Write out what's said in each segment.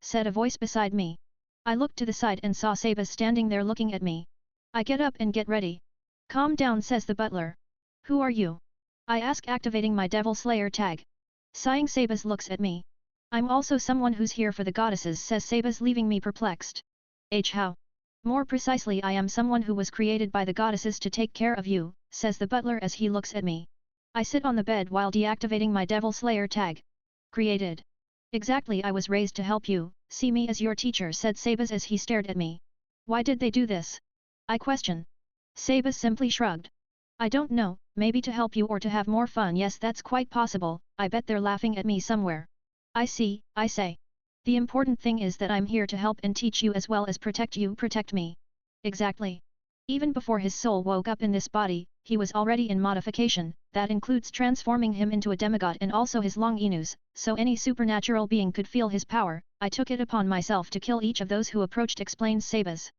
said a voice beside me. I looked to the side and saw Sabas standing there looking at me. I get up and get ready. Calm down, says the butler. Who are you? I ask, activating my Devil Slayer tag. Sighing, Sabas looks at me. I'm also someone who's here for the goddesses, says Sabas, leaving me perplexed. How? More precisely, I am someone who was created by the goddesses to take care of you, says the butler as he looks at me. I sit on the bed while deactivating my Devil Slayer tag. Created? Exactly, I was raised to help you, see me as your teacher, said Sabas as he stared at me. Why did they do this? I question. Sabas simply shrugged. I don't know, maybe to help you or to have more fun. Yes, that's quite possible, I bet they're laughing at me somewhere. I see, I say. The important thing is that I'm here to help and teach you as well as protect you, protect me. Exactly. Even before his soul woke up in this body, he was already in modification, that includes transforming him into a demigod and also his long inus, so any supernatural being could feel his power. I took it upon myself to kill each of those who approached, explains Sabas.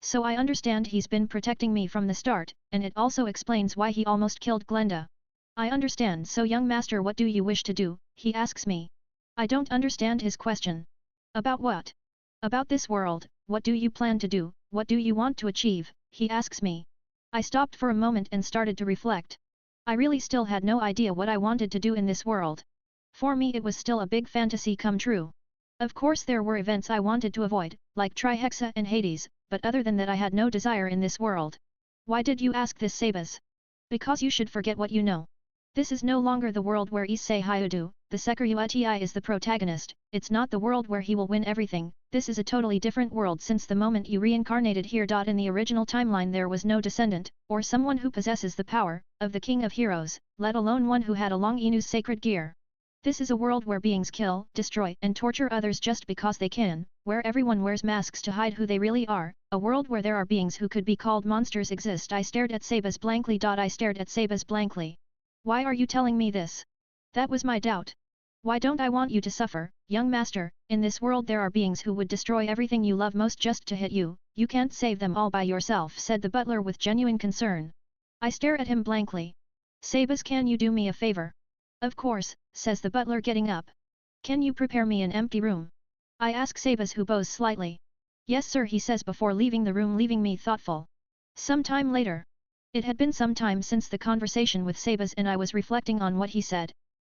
So I understand he's been protecting me from the start, and it also explains why he almost killed Glenda. I understand. So young master, what do you wish to do? He asks me. I don't understand his question. About what? About this world, what do you plan to do, what do you want to achieve, he asks me. I stopped for a moment and started to reflect. I really still had no idea what I wanted to do in this world. For me it was still a big fantasy come true. Of course there were events I wanted to avoid, like Trihexa and Hades, but other than that I had no desire in this world. Why did you ask this, Sabas? Because you should forget what you know. This is no longer the world where Issei Hyudu, the Sekiryu is the protagonist, it's not the world where he will win everything, this is a totally different world since the moment you reincarnated here. In the original timeline there was no descendant, or someone who possesses the power, of the King of Heroes, let alone one who had a long Inu's sacred gear. This is a world where beings kill, destroy and torture others just because they can, where everyone wears masks to hide who they really are, a world where there are beings who could be called monsters exist. I stared at Sabas blankly. Why are you telling me this? That was my doubt. Why don't I want you to suffer, young master? In this world there are beings who would destroy everything you love most just to hit you, you can't save them all by yourself, said the butler with genuine concern. I stare at him blankly. Sabas, can you do me a favor? Of course, says the butler getting up. Can you prepare me an empty room? I ask Sabas, who bows slightly. Yes sir, he says before leaving the room, leaving me thoughtful. Some time later. It had been some time since the conversation with Sabas and I was reflecting on what he said.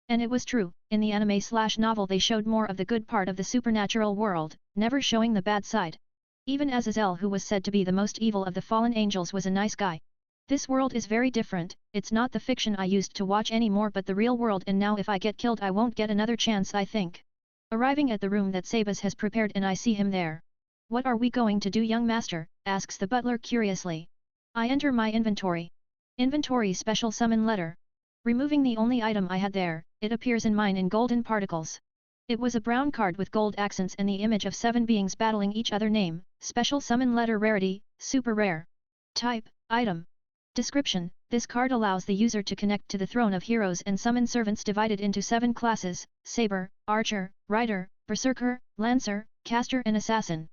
And it was true, in the anime/novel they showed more of the good part of the supernatural world, never showing the bad side. Even Azazel, who was said to be the most evil of the fallen angels, was a nice guy. This world is very different, it's not the fiction I used to watch anymore but the real world, and now if I get killed I won't get another chance, I think. Arriving at the room that Sabas has prepared and I see him there. What are we going to do, young master? Asks the butler curiously. I enter my inventory. Inventory, special summon letter. Removing the only item I had there, it appears in mine in golden particles. It was a brown card with gold accents and the image of 7 beings battling each other. Name, special summon letter, rarity, super rare. Type, item. Description, this card allows the user to connect to the throne of heroes and summon servants divided into 7 classes, Saber, Archer, Rider, Berserker, Lancer, Caster and Assassin.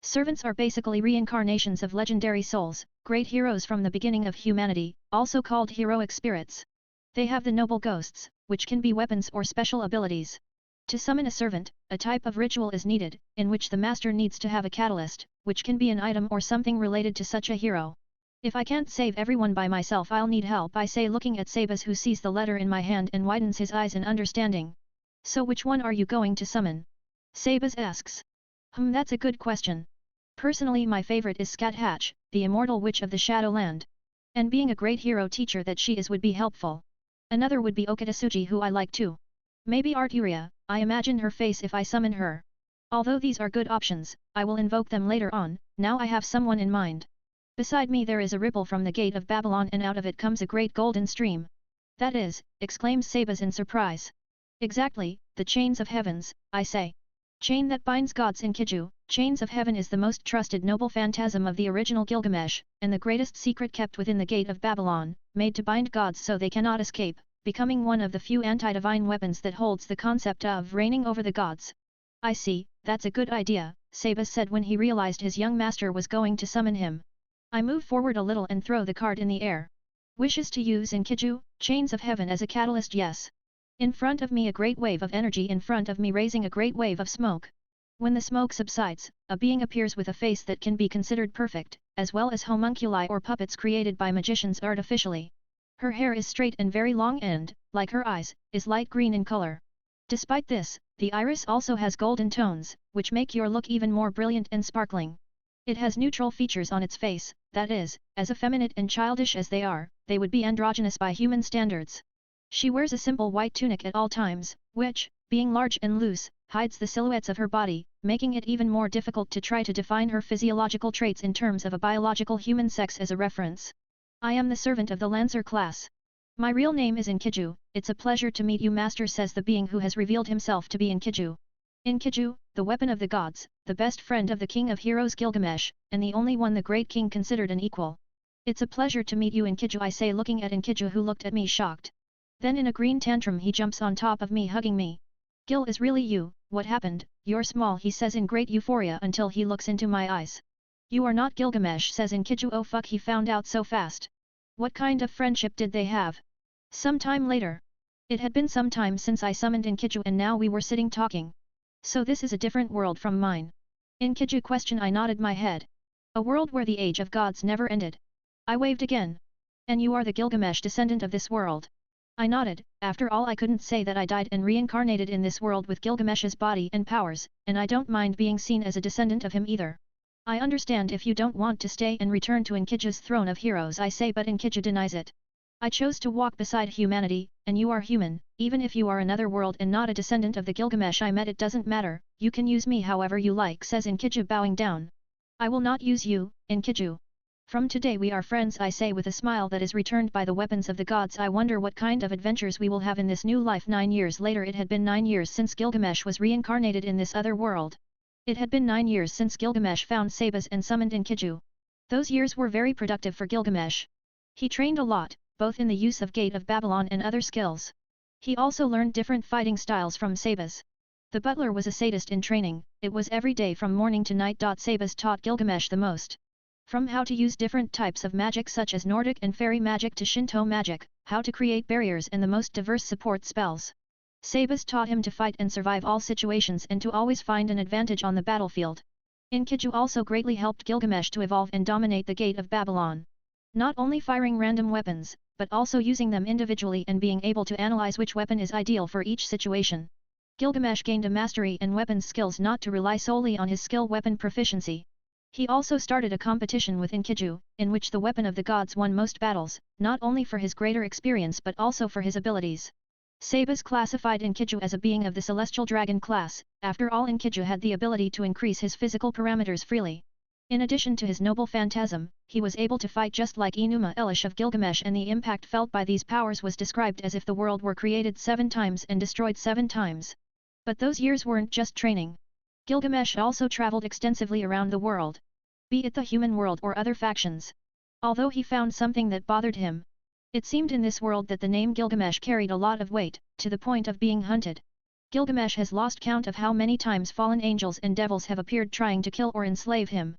Servants are basically reincarnations of legendary souls, great heroes from the beginning of humanity, also called heroic spirits. They have the noble ghosts, which can be weapons or special abilities. To summon a servant, a type of ritual is needed, in which the master needs to have a catalyst, which can be an item or something related to such a hero. If I can't save everyone by myself I'll need help, I say, looking at Sabas, who sees the letter in my hand and widens his eyes in understanding. So which one are you going to summon? Sabas asks. That's a good question. Personally my favorite is Scat Hatch, the immortal witch of the Shadowland. And being a great hero teacher that she is would be helpful. Another would be Okatasuji, who I like too. Maybe Arturia, I imagine her face if I summon her. Although these are good options, I will invoke them later on, now I have someone in mind. Beside me there is a ripple from the gate of Babylon and out of it comes a great golden stream. That is, exclaims Sabas in surprise. Exactly, the chains of heavens, I say. Chain that binds gods. Enkiju, chains of heaven is the most trusted noble phantasm of the original Gilgamesh, and the greatest secret kept within the gate of Babylon, made to bind gods so they cannot escape, becoming one of the few anti-divine weapons that holds the concept of reigning over the gods. I see, that's a good idea, Sabas said when he realized his young master was going to summon him. I move forward a little and throw the card in the air. Wishes to use Enkiju, chains of heaven as a catalyst? Yes. In front of me a great wave of energy, in front of me raising a great wave of smoke. When the smoke subsides, a being appears with a face that can be considered perfect, as well as homunculi or puppets created by magicians artificially. Her hair is straight and very long and, like her eyes, is light green in color. Despite this, the iris also has golden tones, which make your look even more brilliant and sparkling. It has neutral features on its face, that is, as effeminate and childish as they are, they would be androgynous by human standards. She wears a simple white tunic at all times, which, being large and loose, hides the silhouettes of her body, making it even more difficult to try to define her physiological traits in terms of a biological human sex as a reference. I am the servant of the Lancer class. My real name is Enkiju. It's a pleasure to meet you, master, says the being who has revealed himself to be Enkiju. Enkiju, the weapon of the gods, the best friend of the king of heroes Gilgamesh, and the only one the great king considered an equal. It's a pleasure to meet you, Enkiju, I say, looking at Enkiju, who looked at me shocked. Then in a green tantrum he jumps on top of me, hugging me. Gil, is really you? What happened? You're small, he says in great euphoria until he looks into my eyes. You are not Gilgamesh, says Enkiju. Oh fuck, he found out so fast. What kind of friendship did they have? Some time later. It had been some time since I summoned Enkiju and now we were sitting talking. So this is a different world from mine. Enkiju questioned. I nodded my head. A world where the age of gods never ended. I waved again. And you are the Gilgamesh descendant of this world. I nodded. After all, I couldn't say that I died and reincarnated in this world with Gilgamesh's body and powers, and I don't mind being seen as a descendant of him either. I understand if you don't want to stay and return to Enkiju's throne of heroes, I say, but Enkiju denies it. I chose to walk beside humanity, and you are human, even if you are another world and not a descendant of the Gilgamesh I met, it doesn't matter, you can use me however you like, says Enkiju, bowing down. I will not use you, Enkiju. From today we are friends, I say with a smile that is returned by the weapons of the gods. I wonder what kind of adventures we will have in this new life. 9 years later. It had been 9 years since Gilgamesh was reincarnated in this other world. It had been 9 years since Gilgamesh found Sabas and summoned Enkiju. Those years were very productive for Gilgamesh. He trained a lot, both in the use of Gate of Babylon and other skills. He also learned different fighting styles from Sabas. The butler was a sadist in training. It was every day from morning to night. Sabas taught Gilgamesh the most. From how to use different types of magic such as Nordic and fairy magic to Shinto magic, how to create barriers and the most diverse support spells. Sabas taught him to fight and survive all situations and to always find an advantage on the battlefield. Enkiju also greatly helped Gilgamesh to evolve and dominate the Gate of Babylon. Not only firing random weapons, but also using them individually and being able to analyze which weapon is ideal for each situation. Gilgamesh gained a mastery in weapons skills not to rely solely on his skill weapon proficiency. He also started a competition with Enkiju, in which the weapon of the gods won most battles, not only for his greater experience but also for his abilities. Sabas classified Enkiju as a being of the celestial dragon class. After all, Enkiju had the ability to increase his physical parameters freely. In addition to his noble phantasm, he was able to fight just like Enuma Elish of Gilgamesh, and the impact felt by these powers was described as if the world were created 7 times and destroyed 7 times. But those years weren't just training. Gilgamesh also traveled extensively around the world. Be it the human world or other factions. Although he found something that bothered him. It seemed in this world that the name Gilgamesh carried a lot of weight, to the point of being hunted. Gilgamesh has lost count of how many times fallen angels and devils have appeared trying to kill or enslave him.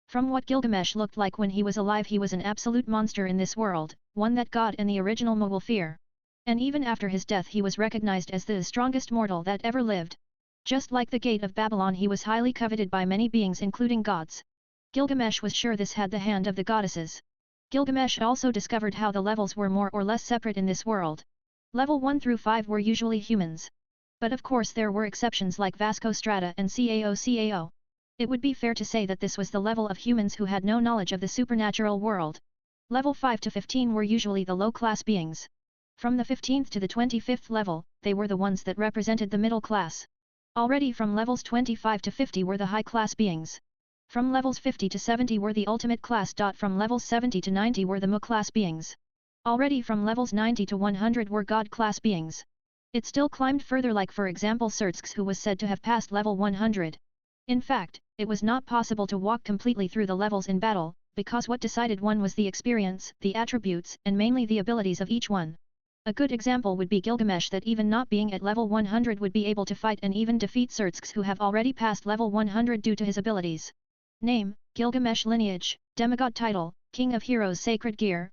From what Gilgamesh looked like when he was alive, he was an absolute monster in this world, one that God and the original Mu will fear. And even after his death he was recognized as the strongest mortal that ever lived. Just like the Gate of Babylon, he was highly coveted by many beings including gods. Gilgamesh was sure this had the hand of the goddesses. Gilgamesh also discovered how the levels were more or less separate in this world. Level 1 through 5 were usually humans. But of course there were exceptions like Vasco Strata and Cao. It would be fair to say that this was the level of humans who had no knowledge of the supernatural world. Level 5 to 15 were usually the low-class beings. From the 15th to the 25th level, they were the ones that represented the middle class. Already from levels 25 to 50 were the high-class beings. From levels 50 to 70 were the ultimate class. From levels 70 to 90 were the Mu class beings. Already from levels 90 to 100 were God class beings. It still climbed further, like for example Sraorg, who was said to have passed level 100. In fact, it was not possible to walk completely through the levels in battle, because what decided one was the experience, the attributes, and mainly the abilities of each one. A good example would be Gilgamesh, that even not being at level 100 would be able to fight and even defeat Sraorg, who have already passed level 100 due to his abilities. Name, Gilgamesh. Lineage, Demigod. Title, King of Heroes. Sacred Gear,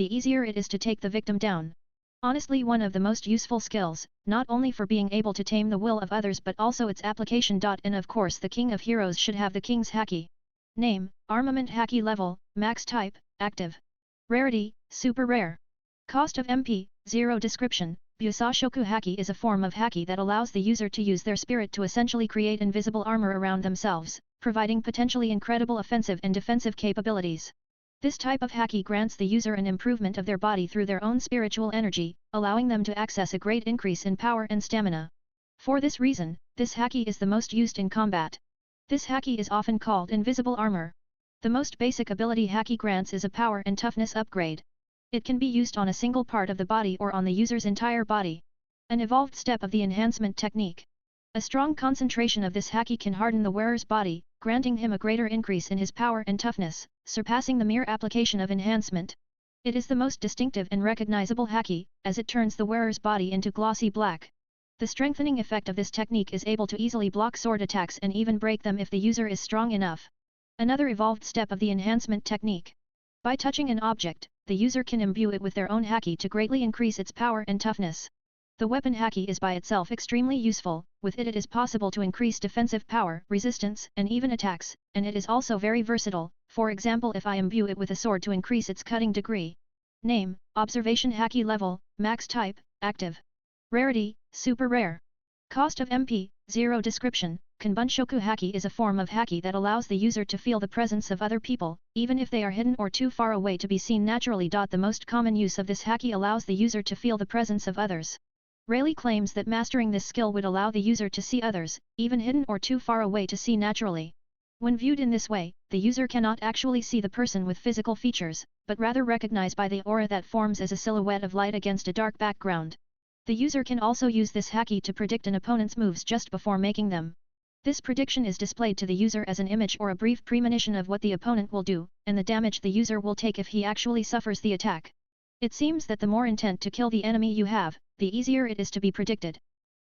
the easier it is to take the victim down. Honestly, one of the most useful skills, not only for being able to tame the will of others but also its application. And of course the king of heroes should have the king's haki. Name, Armament Haki Level, Max Type, Active. Rarity, Super Rare. Cost of MP, 0. Description, Busashoku Haki is a form of haki that allows the user to use their spirit to essentially create invisible armor around themselves, providing potentially incredible offensive and defensive capabilities. This type of haki grants the user an improvement of their body through their own spiritual energy, allowing them to access a great increase in power and stamina. For this reason, this haki is the most used in combat. This haki is often called invisible armor. The most basic ability haki grants is a power and toughness upgrade. It can be used on a single part of the body or on the user's entire body. An evolved step of the enhancement technique. A strong concentration of this haki can harden the wearer's body, granting him a greater increase in his power and toughness, surpassing the mere application of enhancement. It is the most distinctive and recognizable haki, as it turns the wearer's body into glossy black. The strengthening effect of this technique is able to easily block sword attacks and even break them if the user is strong enough. Another evolved step of the enhancement technique. By touching an object, the user can imbue it with their own haki to greatly increase its power and toughness. The weapon haki is by itself extremely useful. With it is possible to increase defensive power, resistance, and even attacks, and it is also very versatile. For example, if I imbue it with a sword to increase its cutting degree. Name, Observation Haki Level, Max Type, Active. Rarity, Super Rare. Cost of MP, 0. Description, Kanbunshoku Haki is a form of haki that allows the user to feel the presence of other people, even if they are hidden or too far away to be seen naturally. The most common use of this haki allows the user to feel the presence of others. Rayleigh claims that mastering this skill would allow the user to see others, even hidden or too far away to see naturally. When viewed in this way, the user cannot actually see the person with physical features, but rather recognize by the aura that forms as a silhouette of light against a dark background. The user can also use this haki to predict an opponent's moves just before making them. This prediction is displayed to the user as an image or a brief premonition of what the opponent will do, and the damage the user will take if he actually suffers the attack. It seems that the more intent to kill the enemy you have, the easier it is to be predicted.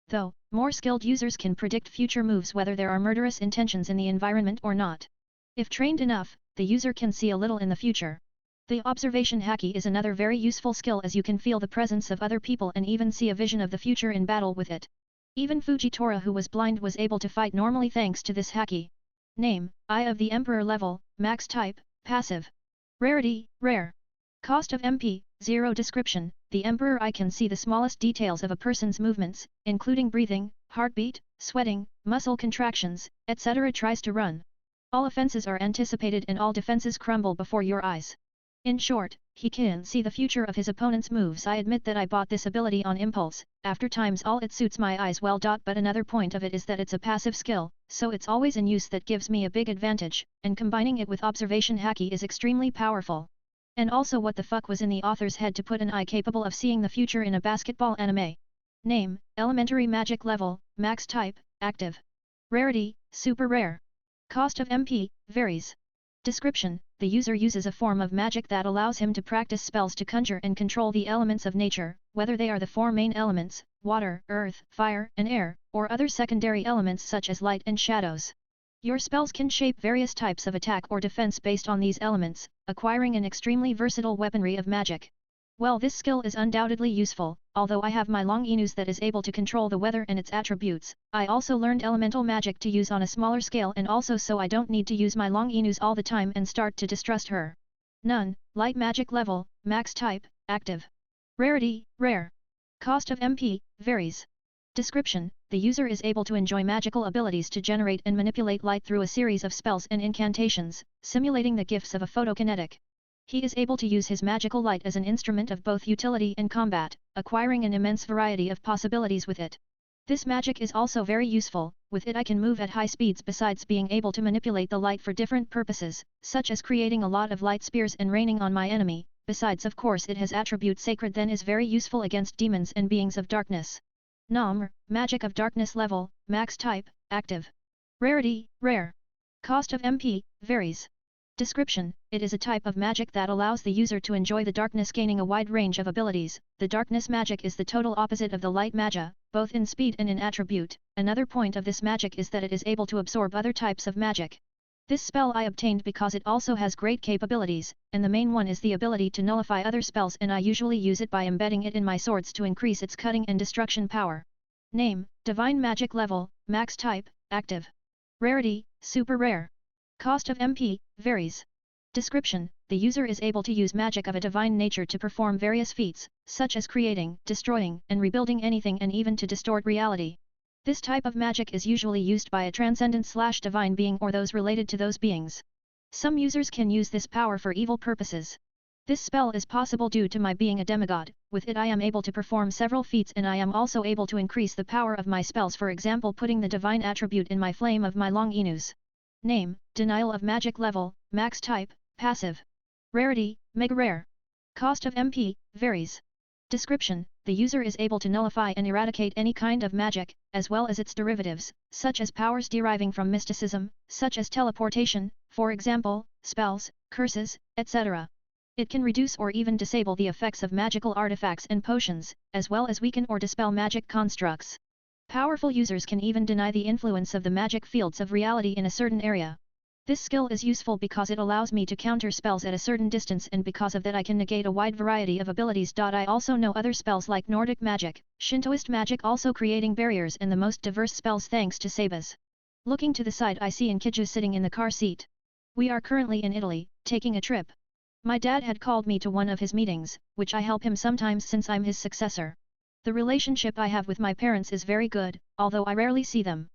Though, more skilled users can predict future moves whether there are murderous intentions in the environment or not. If trained enough, the user can see a little in the future. The observation haki is another very useful skill as you can feel the presence of other people and even see a vision of the future in battle with it. Even Fujitora, who was blind, was able to fight normally thanks to this haki. Name, Eye of the Emperor Level, Max Type, Passive. Rarity, Rare. Cost of MP, 0. Description, the Emperor Eye can see the smallest details of a person's movements, including breathing, heartbeat, sweating, muscle contractions, etc. Tries to run. All offenses are anticipated and all defenses crumble before your eyes. In short, he can see the future of his opponent's moves. I admit that I bought this ability on impulse, after times all it suits my eyes well. But another point of it is that it's a passive skill, so it's always in use. That gives me a big advantage, and combining it with observation haki is extremely powerful. And also, what the fuck was in the author's head to put an eye capable of seeing the future in a basketball anime? Name, Elementary Magic Level, Max Type, Active. Rarity, Super Rare. Cost of MP, varies. Description, the user uses a form of magic that allows him to practice spells to conjure and control the elements of nature, whether they are the four main elements, water, earth, fire, and air, or other secondary elements such as light and shadows. Your spells can shape various types of attack or defense based on these elements, acquiring an extremely versatile weaponry of magic. Well, this skill is undoubtedly useful. Although I have my long Inus that is able to control the weather and its attributes, I also learned elemental magic to use on a smaller scale, and also so I don't need to use my long Inus all the time and start to distrust her. None, Light Magic Level, Max Type, Active. Rarity, Rare. Cost of MP, varies. Description, the user is able to enjoy magical abilities to generate and manipulate light through a series of spells and incantations, simulating the gifts of a photokinetic. He is able to use his magical light as an instrument of both utility and combat, acquiring an immense variety of possibilities with it. This magic is also very useful. With it I can move at high speeds besides being able to manipulate the light for different purposes, such as creating a lot of light spears and raining on my enemy. Besides, of course, it has attribute sacred, then is very useful against demons and beings of darkness. Namr, Magic of Darkness Level, Max Type, Active. Rarity, Rare. Cost of MP, varies. Description, it is a type of magic that allows the user to enjoy the darkness, gaining a wide range of abilities. The darkness magic is the total opposite of the light magia, both in speed and in attribute. Another point of this magic is that it is able to absorb other types of magic. This spell I obtained because it also has great capabilities, and the main one is the ability to nullify other spells, and I usually use it by embedding it in my swords to increase its cutting and destruction power. Name, Divine Magic Level, Max Type, Active. Rarity, Super Rare. Cost of MP, varies. Description: the user is able to use magic of a divine nature to perform various feats, such as creating, destroying, and rebuilding anything, and even to distort reality. This type of magic is usually used by a transcendent/divine being or those related to those beings. Some users can use this power for evil purposes. This spell is possible due to my being a demigod. With it I am able to perform several feats, and I am also able to increase the power of my spells, for example putting the divine attribute in my flame of my long Enus. Name, Denial of Magic Level, Max Type, Passive. Rarity, Mega Rare. Cost of MP, varies. Description: the user is able to nullify and eradicate any kind of magic, as well as its derivatives, such as powers deriving from mysticism, such as teleportation, for example, spells, curses, etc. It can reduce or even disable the effects of magical artifacts and potions, as well as weaken or dispel magic constructs. Powerful users can even deny the influence of the magic fields of reality in a certain area. This skill is useful because it allows me to counter spells at a certain distance, and because of that I can negate a wide variety of abilities. I also know other spells like Nordic magic, Shintoist magic, also creating barriers and the most diverse spells thanks to Sabas. Looking to the side I see Enkiju sitting in the car seat. We are currently in Italy, taking a trip. My dad had called me to one of his meetings, which I help him sometimes since I'm his successor. The relationship I have with my parents is very good, although I rarely see them.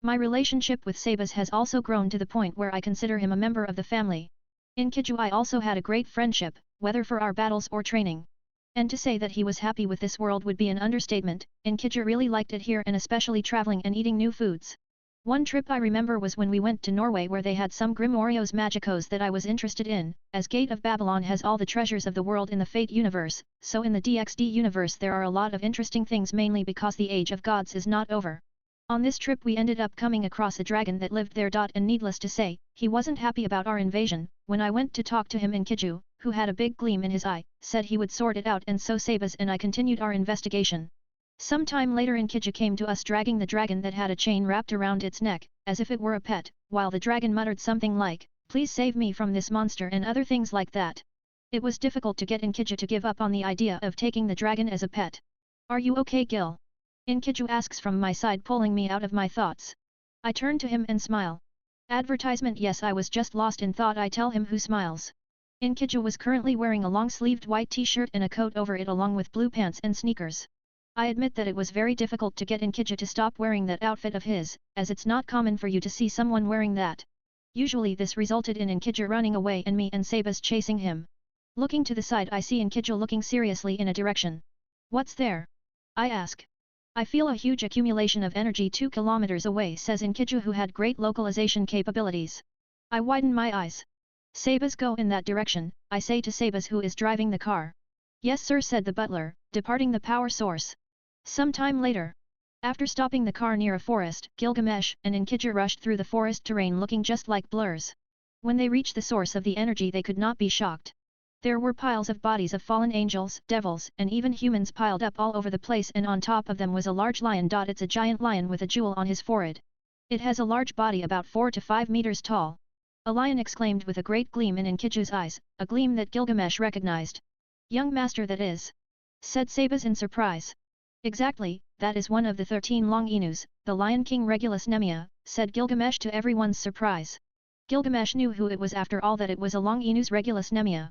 My relationship with Sabas has also grown to the point where I consider him a member of the family. In Enkiju I also had a great friendship, whether for our battles or training. And to say that he was happy with this world would be an understatement. Enkiju really liked it here, and especially traveling and eating new foods. One trip I remember was when we went to Norway, where they had some Grimorios Magicos that I was interested in, as Gate of Babylon has all the treasures of the world in the Fate universe, so in the DxD universe there are a lot of interesting things, mainly because the Age of Gods is not over. On this trip we ended up coming across a dragon that lived there. And needless to say, he wasn't happy about our invasion. When I went to talk to him, Enkiju, who had a big gleam in his eye, said he would sort it out, and so Sabas and I continued our investigation. Some time later Enkiju came to us dragging the dragon that had a chain wrapped around its neck, as if it were a pet, while the dragon muttered something like, "Please save me from this monster," and other things like that. It was difficult to get Enkiju to give up on the idea of taking the dragon as a pet. "Are you okay, Gil?" Enkiju asks from my side, pulling me out of my thoughts. I turn to him and smile. Advertisement. Yes, I was just lost in thought. I tell him, who smiles. Enkiju was currently wearing a long-sleeved white t-shirt and a coat over it along with blue pants and sneakers. I admit that it was very difficult to get Enkiju to stop wearing that outfit of his, as it's not common for you to see someone wearing that. Usually this resulted in Enkiju running away and me and Sabas chasing him. Looking to the side I see Enkiju looking seriously in a direction. "What's there?" I ask. "I feel a huge accumulation of energy 2 kilometers away," says Enkiju, who had great localization capabilities. I widen my eyes. "Sabas, go in that direction," I say to Sabas, who is driving the car. "Yes sir," said the butler, departing the power source. Some time later, after stopping the car near a forest, Gilgamesh and Enkiju rushed through the forest terrain looking just like blurs. When they reached the source of the energy they could not be shocked. There were piles of bodies of fallen angels, devils, and even humans piled up all over the place, and on top of them was a large lion. It's a giant lion with a jewel on his forehead. It has a large body about 4 to 5 meters tall. A lion, exclaimed with a great gleam in Enkiju's eyes, a gleam that Gilgamesh recognized. "Young master, that is?" said Sabas in surprise. "Exactly, that is one of the 13 long Enus, the Lion King Regulus Nemia," said Gilgamesh to everyone's surprise. Gilgamesh knew who it was after all, that it was a long Enus Regulus Nemia.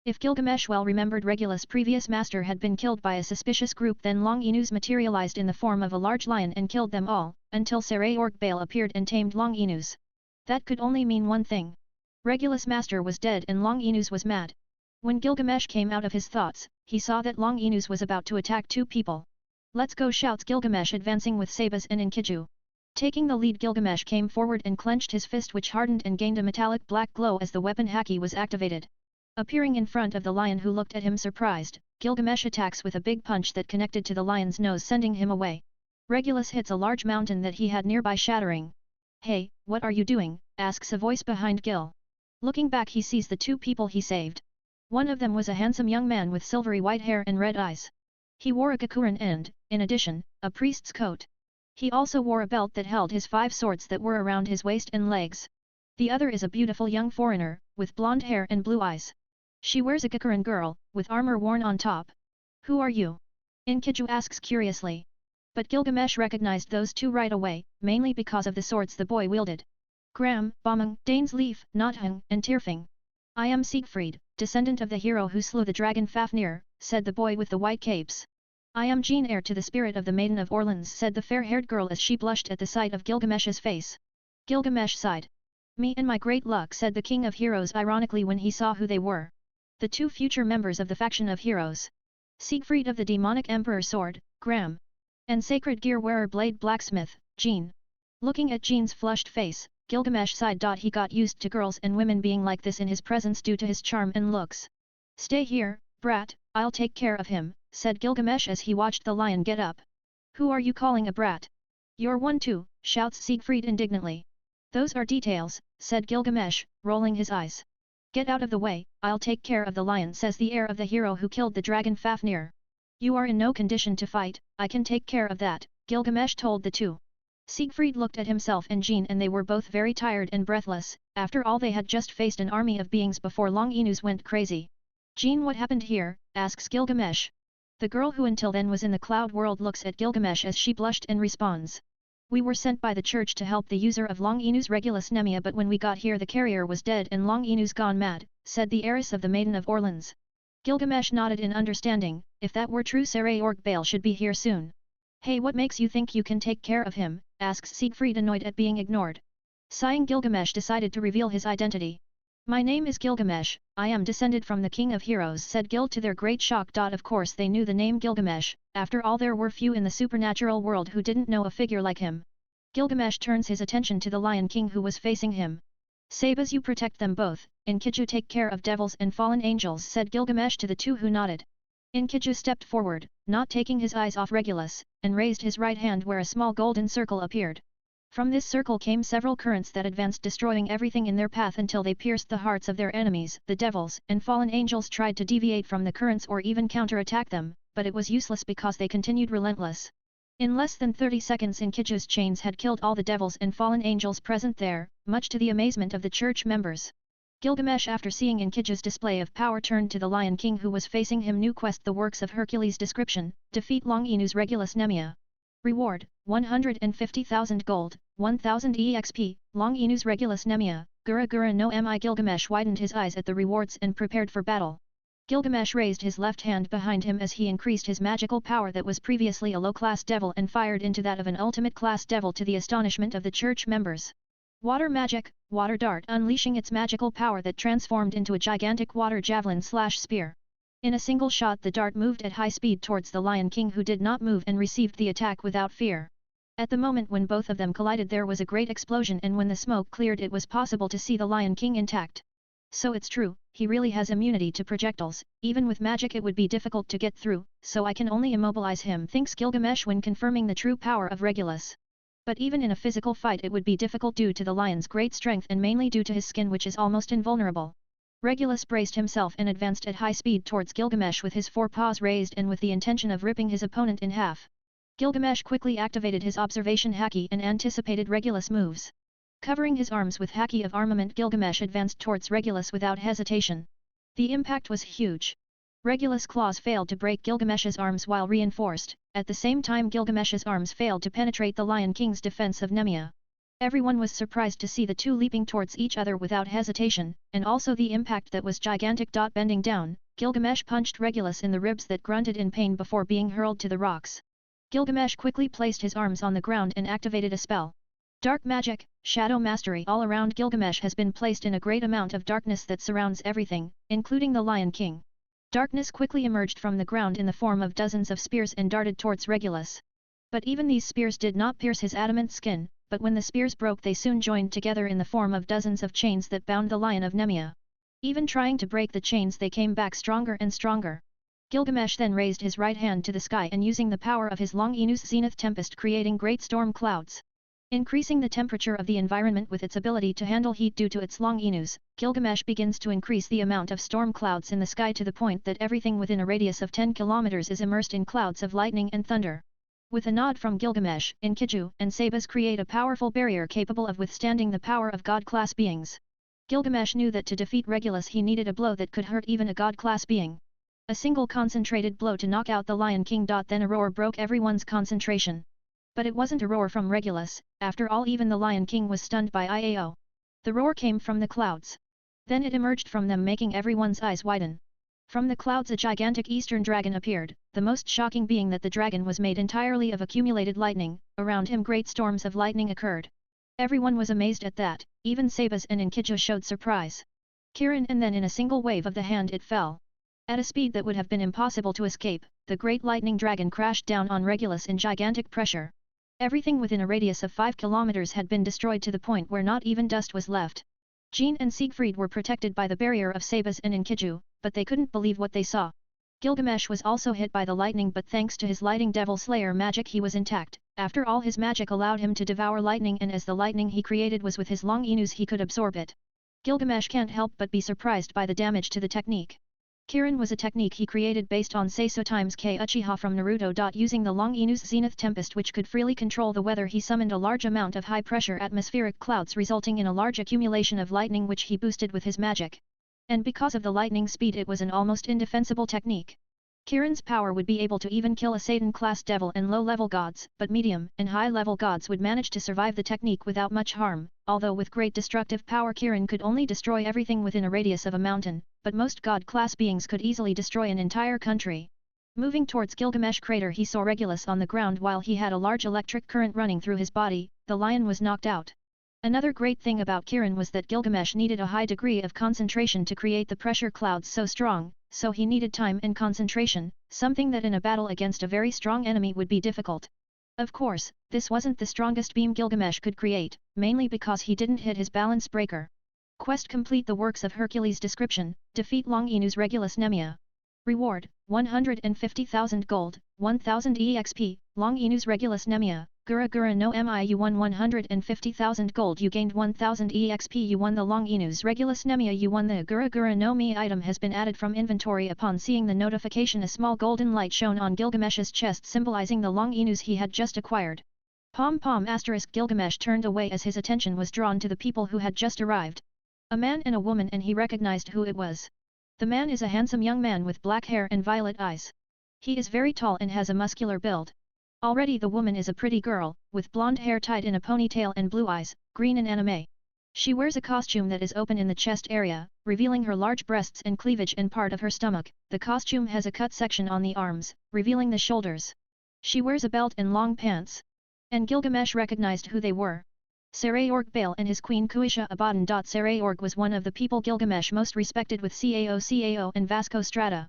If Gilgamesh well remembered, Regulus' previous master had been killed by a suspicious group, then long Enus materialized in the form of a large lion and killed them all, until Sraorg Bale appeared and tamed long Enus. That could only mean one thing. Regulus' master was dead and long Enus was mad. When Gilgamesh came out of his thoughts, he saw that long Enus was about to attack 2 people. "Let's go," shouts Gilgamesh, advancing with Sabas and Enkiju. Taking the lead, Gilgamesh came forward and clenched his fist, which hardened and gained a metallic black glow as the weapon haki was activated. Appearing in front of the lion, who looked at him surprised, Gilgamesh attacks with a big punch that connected to the lion's nose, sending him away. Regulus hits a large mountain that he had nearby, shattering. "Hey, what are you doing?" asks a voice behind Gil. Looking back he sees the 2 people he saved. One of them was a handsome young man with silvery white hair and red eyes. He wore a gakuran and, in addition, a priest's coat. He also wore a belt that held his 5 swords that were around his waist and legs. The other is a beautiful young foreigner, with blonde hair and blue eyes. She wears a Gagarin girl, with armor worn on top. Who are you? Enkiju asks curiously. But Gilgamesh recognized those two right away, mainly because of the swords the boy wielded. Gram, Bomung, Dane's Leaf, Nothung, and Tirfing. I am Siegfried, descendant of the hero who slew the dragon Fafnir, said the boy with the white capes. I am Jean, heir to the spirit of the Maiden of Orleans, said the fair-haired girl as she blushed at the sight of Gilgamesh's face. Gilgamesh sighed. Me and my great luck, said the king of heroes ironically when he saw who they were. The two future members of the faction of heroes. Siegfried of the demonic emperor sword, Gram. And sacred gear wearer blade blacksmith, Jean. Looking at Jean's flushed face, Gilgamesh sighed. He got used to girls and women being like this in his presence due to his charm and looks. Stay here, brat, I'll take care of him, said Gilgamesh as he watched the lion get up. Who are you calling a brat? You're one too, shouts Siegfried indignantly. Those are details, said Gilgamesh, rolling his eyes. Get out of the way, I'll take care of the lion, says the heir of the hero who killed the dragon Fafnir. You are in no condition to fight, I can take care of that, Gilgamesh told the two. Siegfried looked at himself and Jean and they were both very tired and breathless, after all they had just faced an army of beings before Long Inus went crazy. Jean, what happened here, asks Gilgamesh. The girl who until then was in the cloud world looks at Gilgamesh as she blushed and responds. We were sent by the church to help the user of Long Inus Regulus Nemia, but when we got here the carrier was dead and Long Inus gone mad, said the heiress of the Maiden of Orleans. Gilgamesh nodded in understanding. If that were true, Sraorg Bale should be here soon. Hey, what makes you think you can take care of him, asks Siegfried, annoyed at being ignored. Sighing, Gilgamesh decided to reveal his identity. My name is Gilgamesh, I am descended from the king of heroes, said Gil to their great shock. Of course they knew the name Gilgamesh, after all there were few in the supernatural world who didn't know a figure like him. Gilgamesh turns his attention to the Lion King who was facing him. Sabas, you protect them both, Enkiju take care of devils and fallen angels, said Gilgamesh to the two who nodded. Enkiju stepped forward, not taking his eyes off Regulus, and raised his right hand where a small golden circle appeared. From this circle came several currents that advanced, destroying everything in their path until they pierced the hearts of their enemies. The devils and fallen angels tried to deviate from the currents or even counterattack them, but it was useless because they continued relentless. In less than 30 seconds, Enkiju's chains had killed all the devils and fallen angels present there, much to the amazement of the church members. Gilgamesh, after seeing Enkiju's display of power, turned to the Lion King who was facing him. New quest: the works of Hercules. Description: defeat Long Inus Regulus Nemia. Reward: 150,000 gold, 1,000 EXP, Long Inus Regulus Nemia, Gura Gura no Mi. Gilgamesh widened his eyes at the rewards and prepared for battle. Gilgamesh raised his left hand behind him as he increased his magical power that was previously a low-class devil and fired into that of an ultimate-class devil, to the astonishment of the church members. Water magic, water dart, unleashing its magical power that transformed into a gigantic water javelin/spear. In a single shot the dart moved at high speed towards the Lion King, who did not move and received the attack without fear. At the moment when both of them collided there was a great explosion, and when the smoke cleared it was possible to see the Lion King intact. So it's true, he really has immunity to projectiles. Even with magic it would be difficult to get through, so I can only immobilize him, thinks Gilgamesh when confirming the true power of Regulus. But even in a physical fight it would be difficult due to the lion's great strength and mainly due to his skin, which is almost invulnerable. Regulus braced himself and advanced at high speed towards Gilgamesh with his forepaws raised and with the intention of ripping his opponent in half. Gilgamesh quickly activated his observation haki and anticipated Regulus' moves. Covering his arms with haki of armament, Gilgamesh advanced towards Regulus without hesitation. The impact was huge. Regulus' claws failed to break Gilgamesh's arms while reinforced. At the same time Gilgamesh's arms failed to penetrate the Lion King's defense of Nemia. Everyone was surprised to see the two leaping towards each other without hesitation, and also the impact that was gigantic. Bending down, Gilgamesh punched Regulus in the ribs that grunted in pain before being hurled to the rocks. Gilgamesh quickly placed his arms on the ground and activated a spell. Dark magic, shadow mastery. All around Gilgamesh has been placed in a great amount of darkness that surrounds everything, including the Lion King. Darkness quickly emerged from the ground in the form of dozens of spears and darted towards Regulus. But even these spears did not pierce his adamant skin, but when the spears broke they soon joined together in the form of dozens of chains that bound the Lion of Nemia. Even trying to break the chains they came back stronger and stronger. Gilgamesh then raised his right hand to the sky and using the power of his Long Inus Zenith Tempest creating great storm clouds. Increasing the temperature of the environment with its ability to handle heat due to its Long Inus, Gilgamesh begins to increase the amount of storm clouds in the sky to the point that everything within a radius of 10 kilometers is immersed in clouds of lightning and thunder. With a nod from Gilgamesh, Enkiju and Sabas create a powerful barrier capable of withstanding the power of god-class beings. Gilgamesh knew that to defeat Regulus he needed a blow that could hurt even a god-class being. A single concentrated blow to knock out the Lion King. Then a roar broke everyone's concentration. But it wasn't a roar from Regulus, after all even the Lion King was stunned by IAO. The roar came from the clouds. Then it emerged from them making everyone's eyes widen. From the clouds a gigantic eastern dragon appeared, the most shocking being that the dragon was made entirely of accumulated lightning, around him great storms of lightning occurred. Everyone was amazed at that, even Sabas and Enkiju showed surprise. Kiran and then in a single wave of the hand it fell. At a speed that would have been impossible to escape, the great lightning dragon crashed down on Regulus in gigantic pressure. Everything within a radius of 5 kilometers had been destroyed to the point where not even dust was left. Jean and Siegfried were protected by the barrier of Sabas and Enkiju, but they couldn't believe what they saw. Gilgamesh was also hit by the lightning, but thanks to his lighting devil slayer magic he was intact. After all, his magic allowed him to devour lightning, and as the lightning he created was with his long inus he could absorb it. Gilgamesh can't help but be surprised by the damage to the technique. Kirin was a technique he created based on Seiso times K Uchiha from Naruto. Using the long Inu's Zenith Tempest which could freely control the weather, he summoned a large amount of high-pressure atmospheric clouds resulting in a large accumulation of lightning which he boosted with his magic. And because of the lightning speed it was an almost indefensible technique. Kirin's power would be able to even kill a Satan-class devil and low-level gods, but medium and high-level gods would manage to survive the technique without much harm, although with great destructive power Kirin could only destroy everything within a radius of a mountain, but most god-class beings could easily destroy an entire country. Moving towards Gilgamesh crater he saw Regulus on the ground while he had a large electric current running through his body. The lion was knocked out. Another great thing about Kirin was that Gilgamesh needed a high degree of concentration to create the pressure clouds so strong, so he needed time and concentration, something that in a battle against a very strong enemy would be difficult. Of course, this wasn't the strongest beam Gilgamesh could create, mainly because he didn't hit his balance breaker. Quest: complete the works of Hercules. Description: defeat Long Inu's Regulus Nemia. Reward: 150,000 gold, 1000 EXP, Long Inu's Regulus Nemia. Gura Gura no Mi. You won 150,000 gold. You gained 1000 EXP. You won the Long Inu's Regulus Nemia. You won the Gura Gura no Mi. Item has been added from inventory. Upon seeing the notification, a small golden light shone on Gilgamesh's chest symbolizing the Long Inus he had just acquired. Pom pom asterisk. Gilgamesh turned away as his attention was drawn to the people who had just arrived. A man and a woman, and he recognized who it was. The man is a handsome young man with black hair and violet eyes. He is very tall and has a muscular build. Already the woman is a pretty girl, with blonde hair tied in a ponytail and blue eyes, green and anime. She wears a costume that is open in the chest area, revealing her large breasts and cleavage and part of her stomach. The costume has a cut section on the arms, revealing the shoulders. She wears a belt and long pants. And Gilgamesh recognized who they were. Sraorg Bale and his queen Kuisha Abaddon. Sraorg was one of the people Gilgamesh most respected with Cao and Vasco Strata.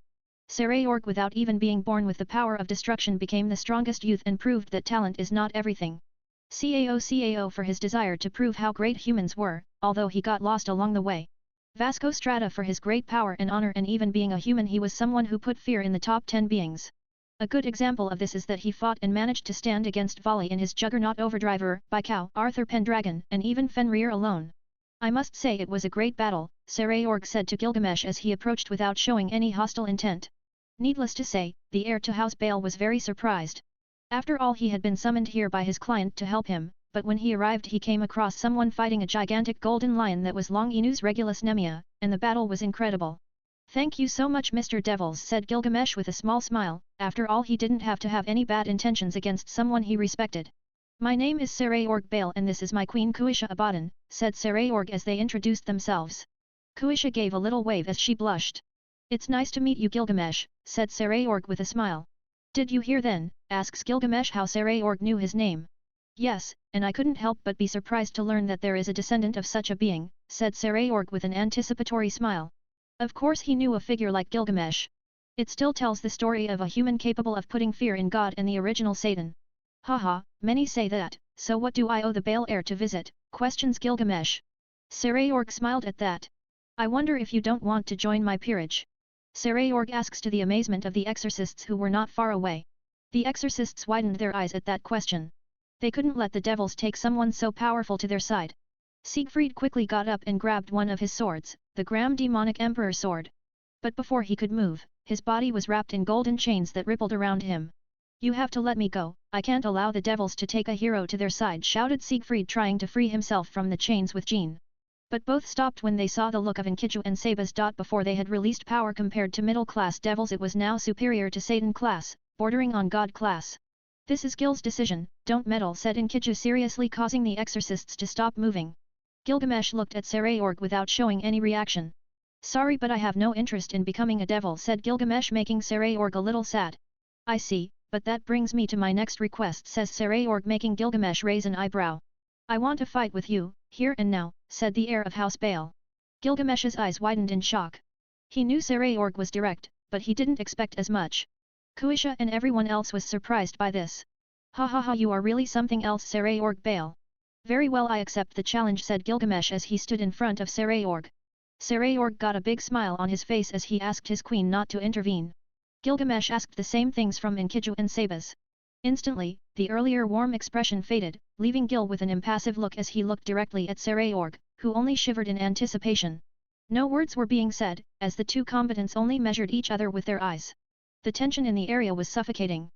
Sraorg, without even being born with the power of destruction, became the strongest youth and proved that talent is not everything. Cao for his desire to prove how great humans were, although he got lost along the way. Vasco Strata for his great power and honor, and even being a human he was someone who put fear in the top 10 beings. A good example of this is that he fought and managed to stand against Volley in his Juggernaut Overdriver, Baikao, Arthur Pendragon, and even Fenrir alone. I must say it was a great battle, Sraorg said to Gilgamesh as he approached without showing any hostile intent. Needless to say, the heir to House Bale was very surprised. After all, he had been summoned here by his client to help him, but when he arrived he came across someone fighting a gigantic golden lion that was Long Inu's Regulus Nemia, and the battle was incredible. Thank you so much, Mr. Devils, said Gilgamesh with a small smile. After all, he didn't have to have any bad intentions against someone he respected. My name is Sraorg Bale and this is my queen Kuisha Abaddon, said Sraorg as they introduced themselves. Kuisha gave a little wave as she blushed. It's nice to meet you, Gilgamesh, said Sraorg with a smile. Did you hear then? Asks Gilgamesh how Sraorg knew his name. Yes, and I couldn't help but be surprised to learn that there is a descendant of such a being, said Sraorg with an anticipatory smile. Of course he knew a figure like Gilgamesh. It still tells the story of a human capable of putting fear in God and the original Satan. Haha, many say that, so what do I owe the Bale heir to visit? Questions Gilgamesh. Sraorg smiled at that. I wonder if you don't want to join my peerage. Sraorg asks to the amazement of the exorcists who were not far away. The exorcists widened their eyes at that question. They couldn't let the devils take someone so powerful to their side. Siegfried quickly got up and grabbed one of his swords, the Gram Demonic Emperor sword. But before he could move, his body was wrapped in golden chains that rippled around him. You have to let me go, I can't allow the devils to take a hero to their side, shouted Siegfried, trying to free himself from the chains with Jean. But both stopped when they saw the look of Enkiju and Sabas. Before they had released power compared to middle-class devils, it was now superior to Satan class, bordering on God class. This is Gil's decision, don't meddle, said Enkiju seriously, causing the exorcists to stop moving. Gilgamesh looked at Sraorg without showing any reaction. Sorry, but I have no interest in becoming a devil, said Gilgamesh, making Sraorg a little sad. I see, but that brings me to my next request, says Sraorg, making Gilgamesh raise an eyebrow. I want to fight with you, here and now, said the heir of House Bale. Gilgamesh's eyes widened in shock. He knew Sraorg was direct, but he didn't expect as much. Kuisha and everyone else was surprised by this. Ha ha ha, you are really something else, Sraorg Bale. Very well, I accept the challenge, said Gilgamesh as he stood in front of Sraorg. Sraorg got a big smile on his face as he asked his queen not to intervene. Gilgamesh asked the same things from Enkiju and Sabas. Instantly, the earlier warm expression faded, leaving Gil with an impassive look as he looked directly at Sraorg, who only shivered in anticipation. No words were being said, as the two combatants only measured each other with their eyes. The tension in the area was suffocating.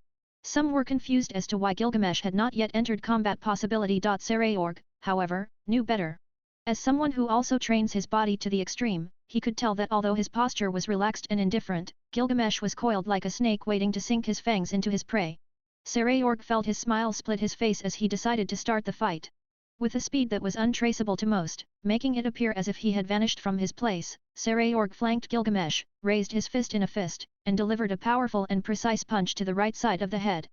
Some were confused as to why Gilgamesh had not yet entered combat possibility. Sraorg, however, knew better. As someone who also trains his body to the extreme, he could tell that although his posture was relaxed and indifferent, Gilgamesh was coiled like a snake waiting to sink his fangs into his prey. Sraorg felt his smile split his face as he decided to start the fight. With a speed that was untraceable to most, making it appear as if he had vanished from his place, Sraorg flanked Gilgamesh, raised his fist in a fist, and delivered a powerful and precise punch to the right side of the head.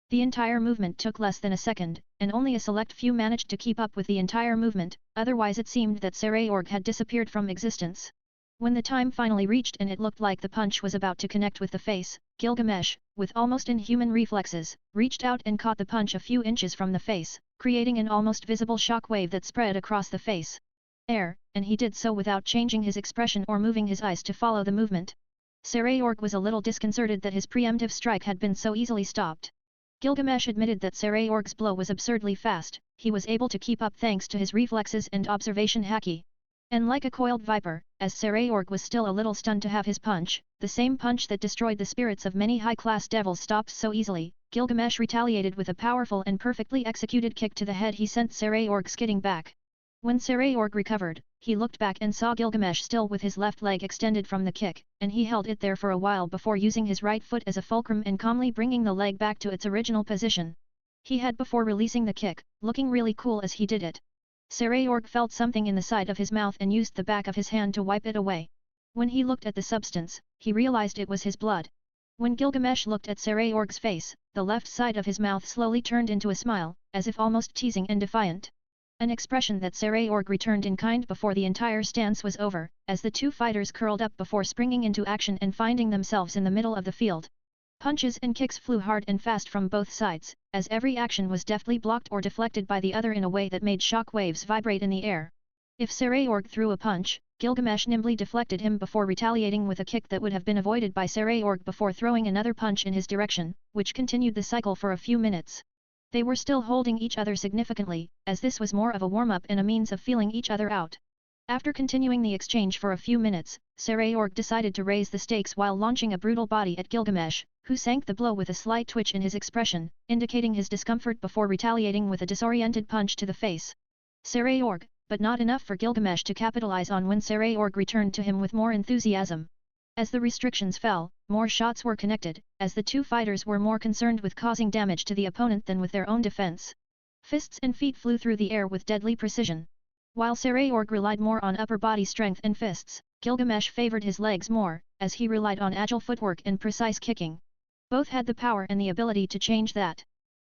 The entire movement took less than a second, and only a select few managed to keep up with the entire movement, otherwise it seemed that Sraorg had disappeared from existence. When the time finally reached and it looked like the punch was about to connect with the face, Gilgamesh, with almost inhuman reflexes, reached out and caught the punch a few inches from the face, creating an almost visible shock wave that spread across the face. And he did so without changing his expression or moving his eyes to follow the movement. Sraorg was a little disconcerted that his preemptive strike had been so easily stopped. Gilgamesh admitted that Sraorg's blow was absurdly fast, he was able to keep up thanks to his reflexes and observation haki. And like a coiled viper, as Sraorg was still a little stunned to have his punch, the same punch that destroyed the spirits of many high-class devils stopped so easily, Gilgamesh retaliated with a powerful and perfectly executed kick to the head. He sent Sraorg skidding back. When Sraorg recovered, he looked back and saw Gilgamesh still with his left leg extended from the kick, and he held it there for a while before using his right foot as a fulcrum and calmly bringing the leg back to its original position. He had before releasing the kick, looking really cool as he did it. Sraorg felt something in the side of his mouth and used the back of his hand to wipe it away. When he looked at the substance, he realized it was his blood. When Gilgamesh looked at Sraorg's face, the left side of his mouth slowly turned into a smile, as if almost teasing and defiant. An expression that Sraorg returned in kind before the entire stance was over, as the two fighters curled up before springing into action and finding themselves in the middle of the field. Punches and kicks flew hard and fast from both sides, as every action was deftly blocked or deflected by the other in a way that made shock waves vibrate in the air. If Sraorg threw a punch, Gilgamesh nimbly deflected him before retaliating with a kick that would have been avoided by Sraorg before throwing another punch in his direction, which continued the cycle for a few minutes. They were still holding each other significantly, as this was more of a warm-up and a means of feeling each other out. After continuing the exchange for a few minutes, Sraorg decided to raise the stakes while launching a brutal body at Gilgamesh, who sank the blow with a slight twitch in his expression, indicating his discomfort before retaliating with a disoriented punch to the face. Sraorg, but not enough for Gilgamesh to capitalize on when Sraorg returned to him with more enthusiasm. As the restrictions fell, more shots were connected, as the two fighters were more concerned with causing damage to the opponent than with their own defense. Fists and feet flew through the air with deadly precision. While Sraorg relied more on upper body strength and fists, Gilgamesh favored his legs more, as he relied on agile footwork and precise kicking. Both had the power and the ability to change that.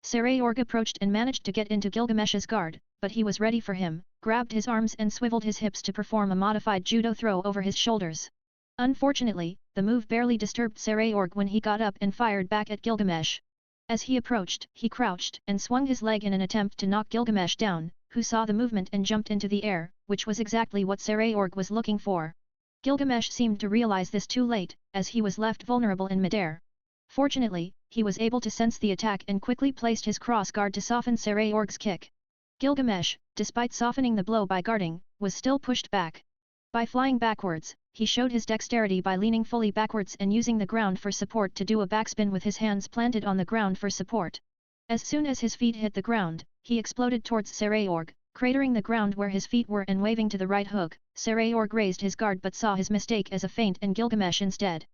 Sraorg approached and managed to get into Gilgamesh's guard, but he was ready for him, grabbed his arms and swiveled his hips to perform a modified judo throw over his shoulders. Unfortunately, the move barely disturbed Sraorg when he got up and fired back at Gilgamesh. As he approached, he crouched and swung his leg in an attempt to knock Gilgamesh down, who saw the movement and jumped into the air, which was exactly what Sraorg was looking for. Gilgamesh seemed to realize this too late, as he was left vulnerable in midair. Fortunately, he was able to sense the attack and quickly placed his cross guard to soften Sraorg's kick. Gilgamesh, despite softening the blow by guarding, was still pushed back. By flying backwards, he showed his dexterity by leaning fully backwards and using the ground for support to do a backspin with his hands planted on the ground for support. As soon as his feet hit the ground, he exploded towards Sraorg, cratering the ground where his feet were and waving to the right hook. Sraorg raised his guard but saw his mistake as a feint and Gilgamesh instead.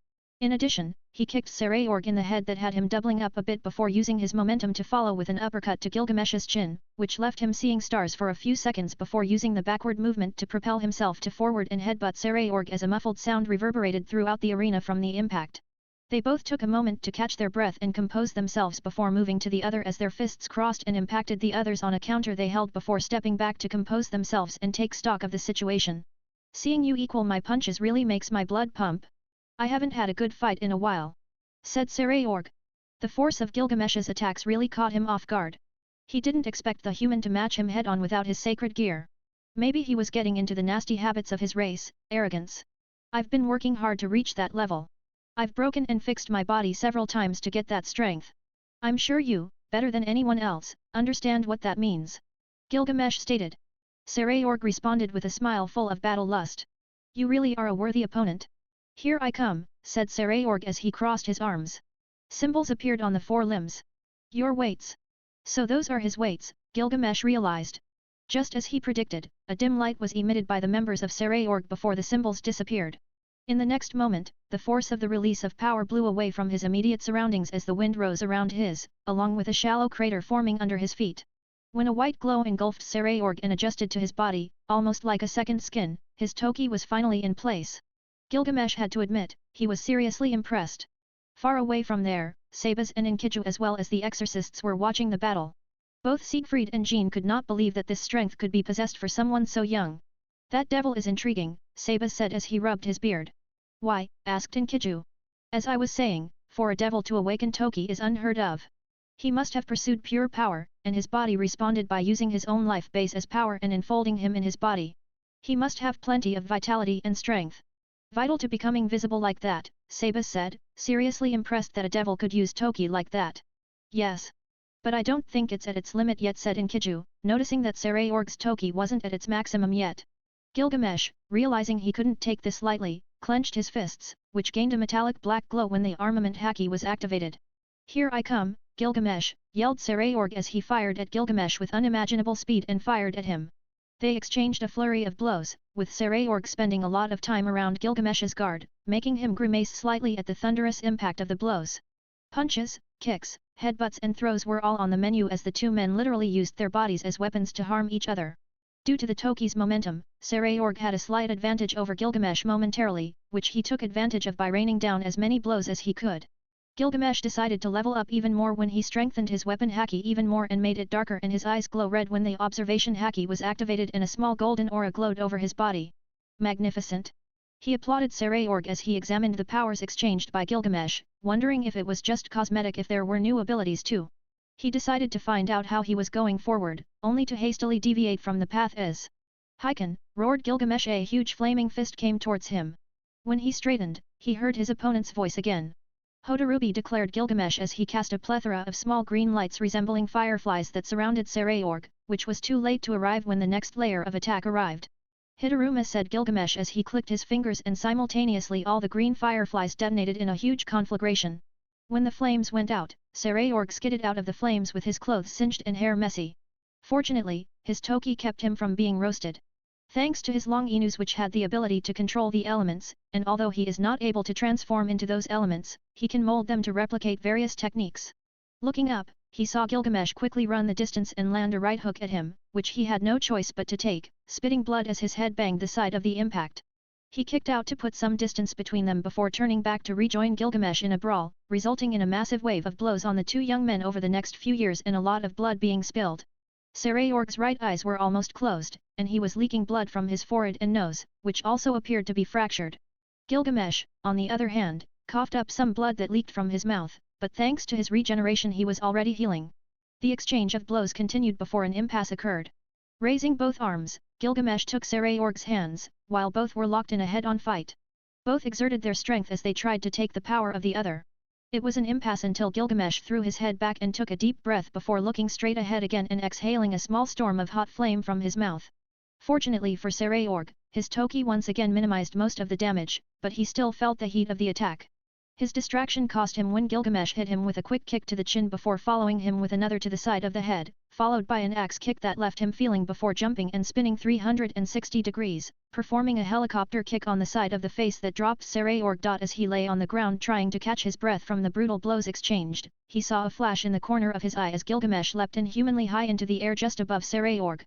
In addition, he kicked Sraorg in the head that had him doubling up a bit before using his momentum to follow with an uppercut to Gilgamesh's chin, which left him seeing stars for a few seconds before using the backward movement to propel himself to forward and headbutt Sraorg as a muffled sound reverberated throughout the arena from the impact. They both took a moment to catch their breath and compose themselves before moving to the other as their fists crossed and impacted the others on a counter they held before stepping back to compose themselves and take stock of the situation. Seeing you equal my punches really makes my blood pump. I haven't had a good fight in a while, said Sraorg. The force of Gilgamesh's attacks really caught him off guard. He didn't expect the human to match him head-on without his sacred gear. Maybe he was getting into the nasty habits of his race, arrogance. I've been working hard to reach that level. I've broken and fixed my body several times to get that strength. I'm sure you, better than anyone else, understand what that means. Gilgamesh stated. Sraorg responded with a smile full of battle lust. You really are a worthy opponent. Here I come, said Sraorg as he crossed his arms. Symbols appeared on the four limbs. Your weights. So those are his weights, Gilgamesh realized. Just as he predicted, a dim light was emitted by the members of Sraorg before the symbols disappeared. In the next moment, the force of the release of power blew away from his immediate surroundings as the wind rose around his, along with a shallow crater forming under his feet. When a white glow engulfed Sraorg and adjusted to his body, almost like a second skin, his toki was finally in place. Gilgamesh had to admit, he was seriously impressed. Far away from there, Sabas and Enkiju as well as the exorcists were watching the battle. Both Siegfried and Jean could not believe that this strength could be possessed for someone so young. That devil is intriguing, Sabas said as he rubbed his beard. Why? Asked Enkiju. As I was saying, for a devil to awaken toki is unheard of. He must have pursued pure power, and his body responded by using his own life base as power and enfolding him in his body. He must have plenty of vitality and strength. Vital to becoming visible like that, Sabas said, seriously impressed that a devil could use toki like that. Yes. But I don't think it's at its limit yet, said Enkiju, noticing that Sraorg's toki wasn't at its maximum yet. Gilgamesh, realizing he couldn't take this lightly, clenched his fists, which gained a metallic black glow when the armament haki was activated. Here I come, Gilgamesh, yelled Sraorg as he fired at Gilgamesh with unimaginable speed and fired at him. They exchanged a flurry of blows, with Sraorg spending a lot of time around Gilgamesh's guard, making him grimace slightly at the thunderous impact of the blows. Punches, kicks, headbutts and throws were all on the menu as the two men literally used their bodies as weapons to harm each other. Due to the toki's momentum, Sraorg had a slight advantage over Gilgamesh momentarily, which he took advantage of by raining down as many blows as he could. Gilgamesh decided to level up even more when he strengthened his weapon haki even more and made it darker and his eyes glow red when the observation haki was activated and a small golden aura glowed over his body. Magnificent! He applauded Sraorg as he examined the powers exchanged by Gilgamesh, wondering if it was just cosmetic if there were new abilities too. He decided to find out how he was going forward, only to hastily deviate from the path as Heiken, roared Gilgamesh. A huge flaming fist came towards him. When he straightened, he heard his opponent's voice again. Hodarubi, declared Gilgamesh as he cast a plethora of small green lights resembling fireflies that surrounded Sraorg, which was too late to arrive when the next layer of attack arrived. Hidaruma, said Gilgamesh as he clicked his fingers and simultaneously all the green fireflies detonated in a huge conflagration. When the flames went out, Sraorg skidded out of the flames with his clothes singed and hair messy. Fortunately, his toki kept him from being roasted. Thanks to his long inus which had the ability to control the elements, and although he is not able to transform into those elements, he can mold them to replicate various techniques. Looking up, he saw Gilgamesh quickly run the distance and land a right hook at him, which he had no choice but to take, spitting blood as his head banged the side of the impact. He kicked out to put some distance between them before turning back to rejoin Gilgamesh in a brawl, resulting in a massive wave of blows on the two young men over the next few years and a lot of blood being spilled. Sraorg's right eyes were almost closed, and he was leaking blood from his forehead and nose, which also appeared to be fractured. Gilgamesh, on the other hand, coughed up some blood that leaked from his mouth, but thanks to his regeneration he was already healing. The exchange of blows continued before an impasse occurred. Raising both arms, Gilgamesh took Sraorg's hands, while both were locked in a head-on fight. Both exerted their strength as they tried to take the power of the other. It was an impasse until Gilgamesh threw his head back and took a deep breath before looking straight ahead again and exhaling a small storm of hot flame from his mouth. Fortunately for Sraorg, his Toki once again minimized most of the damage, but he still felt the heat of the attack. His distraction cost him when Gilgamesh hit him with a quick kick to the chin before following him with another to the side of the head, followed by an axe kick that left him feeling before jumping and spinning 360 degrees, performing a helicopter kick on the side of the face that dropped Sraorg. As he lay on the ground trying to catch his breath from the brutal blows exchanged, he saw a flash in the corner of his eye as Gilgamesh leapt inhumanly high into the air just above Sraorg.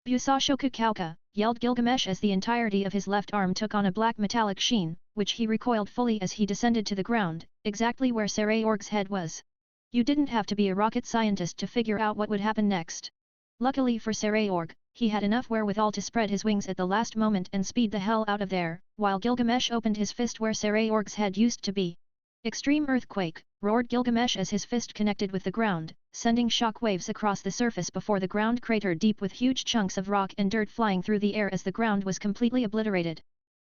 "Busashoku Kauka," yelled Gilgamesh as the entirety of his left arm took on a black metallic sheen, which he recoiled fully as he descended to the ground, exactly where Sraorg's head was. You didn't have to be a rocket scientist to figure out what would happen next. Luckily for Sraorg, he had enough wherewithal to spread his wings at the last moment and speed the hell out of there, while Gilgamesh opened his fist where Sraorg's head used to be. "Extreme earthquake," roared Gilgamesh as his fist connected with the ground, sending shock waves across the surface before the ground cratered deep with huge chunks of rock and dirt flying through the air as the ground was completely obliterated.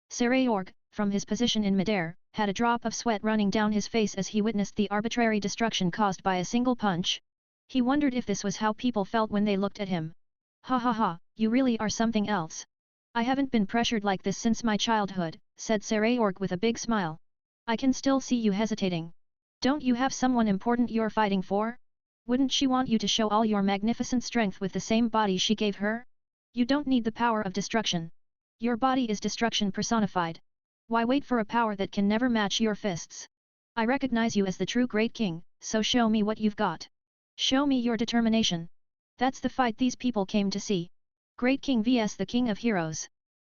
Sraorg, from his position in midair, had a drop of sweat running down his face as he witnessed the arbitrary destruction caused by a single punch. He wondered if this was how people felt when they looked at him. "Ha ha ha, you really are something else. I haven't been pressured like this since my childhood," said Sraorg with a big smile. "I can still see you hesitating. Don't you have someone important you're fighting for? Wouldn't she want you to show all your magnificent strength with the same body she gave her? You don't need the power of destruction. Your body is destruction personified. Why wait for a power that can never match your fists? I recognize you as the true great king, so show me what you've got. Show me your determination. That's the fight these people came to see. Great King vs the King of Heroes.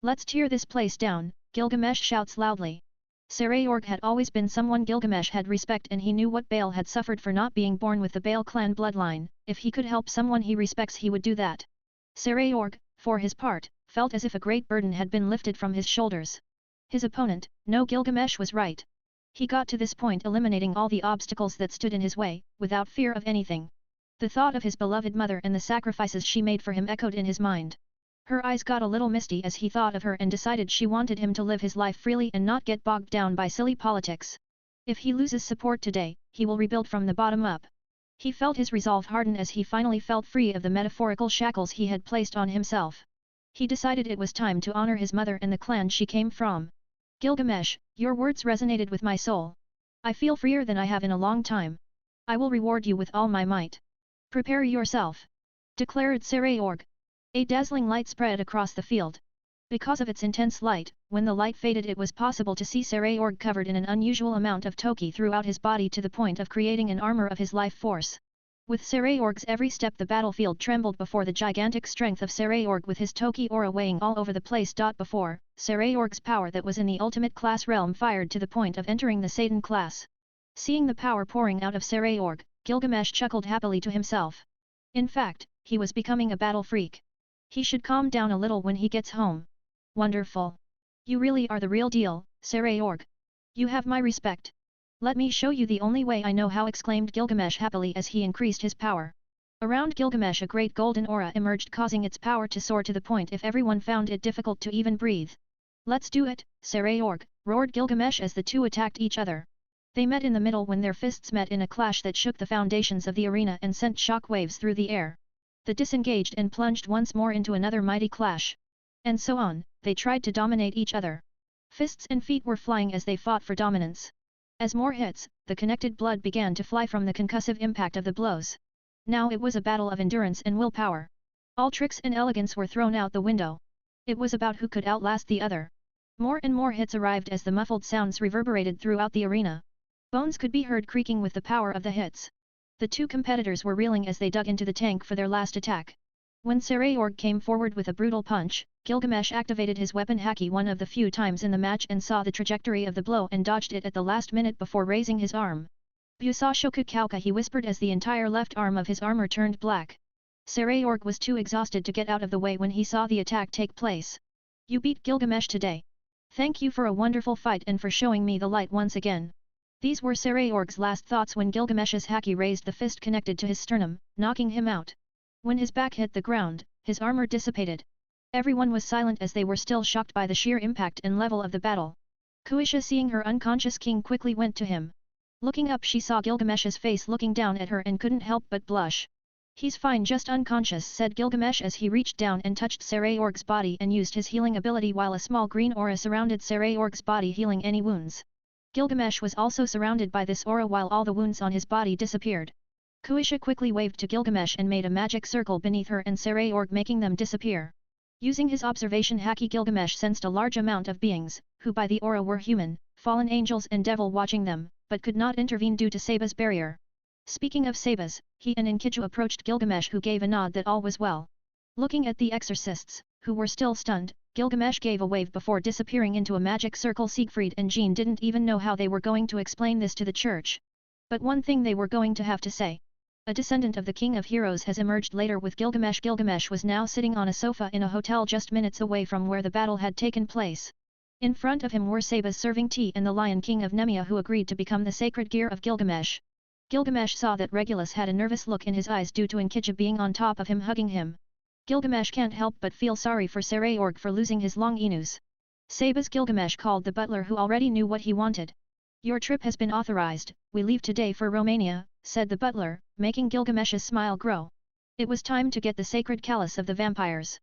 Let's tear this place down," Gilgamesh shouts loudly. Sraorg had always been someone Gilgamesh had respect, and he knew what Bale had suffered for not being born with the Bale clan bloodline. If he could help someone he respects, he would do that. Sraorg, for his part, felt as if a great burden had been lifted from his shoulders. His opponent, no, Gilgamesh was right. He got to this point eliminating all the obstacles that stood in his way, without fear of anything. The thought of his beloved mother and the sacrifices she made for him echoed in his mind. Her eyes got a little misty as he thought of her and decided she wanted him to live his life freely and not get bogged down by silly politics. If he loses support today, he will rebuild from the bottom up. He felt his resolve harden as he finally felt free of the metaphorical shackles he had placed on himself. He decided it was time to honor his mother and the clan she came from. "Gilgamesh, your words resonated with my soul. I feel freer than I have in a long time. I will reward you with all my might. Prepare yourself," declared Sraorg. A dazzling light spread across the field. Because of its intense light, when the light faded it was possible to see Sraorg covered in an unusual amount of Toki throughout his body to the point of creating an armor of his life force. With Sraorg's every step the battlefield trembled before the gigantic strength of Sraorg with his Toki aura weighing all over the place. Before, Sraorg's power that was in the ultimate class realm fired to the point of entering the Satan class. Seeing the power pouring out of Sraorg, Gilgamesh chuckled happily to himself. In fact, he was becoming a battle freak. He should calm down a little when he gets home. "Wonderful. You really are the real deal, Sraorg. You have my respect. Let me show you the only way I know how," exclaimed Gilgamesh happily as he increased his power. Around Gilgamesh a great golden aura emerged, causing its power to soar to the point if everyone found it difficult to even breathe. "Let's do it, Sraorg," roared Gilgamesh as the two attacked each other. They met in the middle when their fists met in a clash that shook the foundations of the arena and sent shock waves through the air. They disengaged and plunged once more into another mighty clash. And so on, they tried to dominate each other. Fists and feet were flying as they fought for dominance. As more hits, the connected blood began to fly from the concussive impact of the blows. Now it was a battle of endurance and willpower. All tricks and elegance were thrown out the window. It was about who could outlast the other. More and more hits arrived as the muffled sounds reverberated throughout the arena. Bones could be heard creaking with the power of the hits. The two competitors were reeling as they dug into the tank for their last attack. When Sraorg came forward with a brutal punch, Gilgamesh activated his weapon Haki one of the few times in the match and saw the trajectory of the blow and dodged it at the last minute before raising his arm. "Busashoku Kauka," he whispered as the entire left arm of his armor turned black. Sraorg was too exhausted to get out of the way when he saw the attack take place. "You beat Gilgamesh today. Thank you for a wonderful fight and for showing me the light once again." These were Sraorg's last thoughts when Gilgamesh's Haki raised the fist connected to his sternum, knocking him out. When his back hit the ground, his armor dissipated. Everyone was silent as they were still shocked by the sheer impact and level of the battle. Kuisha, seeing her unconscious king, quickly went to him. Looking up she saw Gilgamesh's face looking down at her and couldn't help but blush. He's fine, just unconscious, said Gilgamesh as he reached down and touched Sraorg's body and used his healing ability while a small green aura surrounded Sraorg's body, healing any wounds. Gilgamesh was also surrounded by this aura while all the wounds on his body disappeared. Kuisha quickly waved to Gilgamesh and made a magic circle beneath her and Sraorg, making them disappear. Using his observation haki, Gilgamesh sensed a large amount of beings, who by the aura were human, fallen angels and devil watching them, but could not intervene due to Sabas' barrier. Speaking of Sabas, he and Enkiju approached Gilgamesh, who gave a nod that all was well. Looking at the exorcists, who were still stunned, Gilgamesh gave a wave before disappearing into a magic circle. Siegfried and Jean didn't even know how they were going to explain this to the church. But one thing they were going to have to say. A descendant of the King of Heroes has emerged later with Gilgamesh. Gilgamesh was now sitting on a sofa in a hotel just minutes away from where the battle had taken place. In front of him were Sabas serving tea and the Lion King of Nemea, who agreed to become the sacred gear of Gilgamesh. Gilgamesh saw that Regulus had a nervous look in his eyes due to Enkiju being on top of him hugging him. Gilgamesh can't help but feel sorry for Sraorg for losing his long Enus. Sabas. Gilgamesh called the butler, who already knew what he wanted. Your trip has been authorized, we leave today for Romania, said the butler, making Gilgamesh's smile grow. It was time to get the sacred callus of the vampires.